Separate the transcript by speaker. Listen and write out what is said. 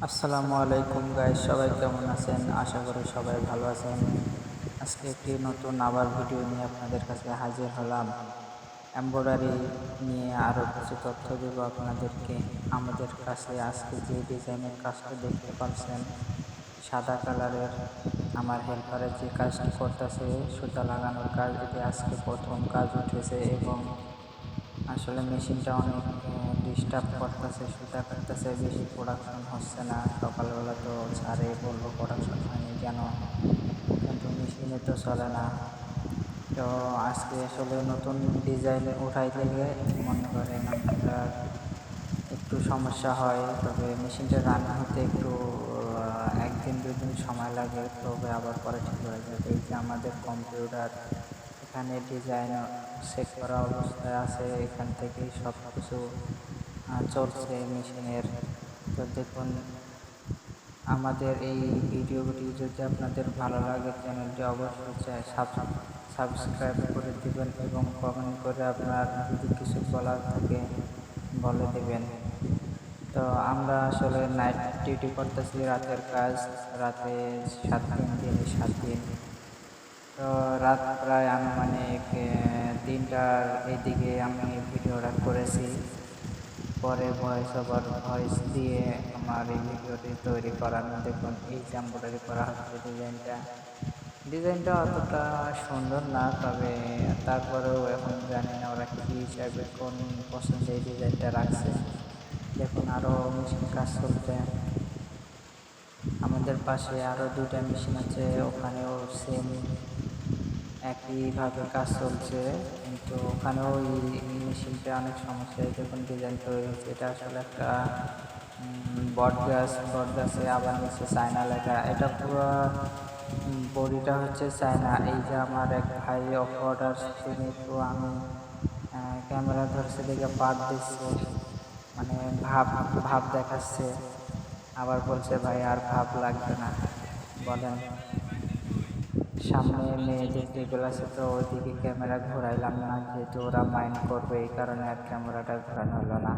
Speaker 1: আসসালামু আলাইকুম গাইস, সবাই কেমন আছেন? আশা করি সবাই ভালো আছেন। আজকে একটি নতুন আবার ভিডিও নিয়ে আপনাদের কাছে হাজির হলাম। এমব্রয়ডারি নিয়ে আরও কিছু তথ্য দেব আপনাদেরকে। আমাদের কাছে আজকে যে ডিজাইনের কাজটা দেখতে পাচ্ছেন, সাদা কালারের, আমার হেল্পারের যে কাজটি করতেছে সুতা লাগানোর কাজ, এটি আজকে প্রথম কাজ উঠেছে এবং আসলে মেশিনটা অনেক ডিস্টার্ব করতেছে, সুতা কাটতেছে, বেশি প্রোডাকশন হচ্ছে না। সকালবেলা তো ছাড়ে বললো প্রোডাকশন হয়নি কেন, কিন্তু মেশিনে তো চলে না। তো আজকে আসলে নতুন ডিজাইন উঠাইতে গিয়ে মনে করেন আপনার একটু সমস্যা হয়, তবে মেশিনটা রান হতে একটু 1 দিন 2 দিন সময় লাগে, তবে আবার পরে ঠিক হয়ে যাবে। এই যে আমাদের কম্পিউটার, এখানে ডিজাইন সেট করা অবস্থায় আছে, এখান থেকেই সব কিছু চলছে মেশিনের। তো দেখুন, আমাদের এই ভিডিওটি যদি আপনাদের ভালো লাগে চ্যানেলটি অবশ্যই সাবস্ক্রাইব করে দিবেন এবং কমেন্ট করে আপনার যদি কিছু বলার থাকে বলে দেবেন। তো আমরা আসলে নাইট ডিউটি করতেছি, রাতের কাজ, রাতে 7 দিন, দিনে 7 দিন। তো রাত প্রায় আনুমানিক 3টার এইদিকে আমি ভিডিওটা করেছি। পরে ভয়েস দিয়ে আমার এই ভিডিওটি তৈরি করানো। দেখুন, এই যে এমব্রয়ডারি করা হচ্ছে ডিজাইনটা অতটা সুন্দর না, তবে তারপরেও এখন জানি না ওরা কী হিসাবে কোন পছন্দে এই ডিজাইনটা রাখছে। দেখুন, আরও মেশিন কাজ চলছে। আমাদের পাশে আরও 2টা মেশিন আছে, ওখানেও সেম একইভাবে কাজ চলছে, কিন্তু ওখানেও এই মেশিনটা অনেক সমস্যা। এই দেখুন, ডিজাইন তৈরি হচ্ছে। এটা আসলে একটা বট গাছে আবার নিচে চায়না লেখা। এটা পুরো বডিটা হচ্ছে চায়না। এই যে আমার এক ভাই অর্ডার, তিনি একটু, আমি ক্যামেরা ধরছে দেখে পাত দিচ্ছে, মানে ভাব ভাব দেখাচ্ছে। আবার বলছে ভাই আর ভাব লাগবে না। বলেন, সামনে মেয়েদের টেবিল আছে, তো ওইদিকে ক্যামেরা ঘোরাইলাম না, যেহেতু ওরা মাইন্ড করবে, এই কারণে আর ক্যামেরাটা ঘোরানো হলো না।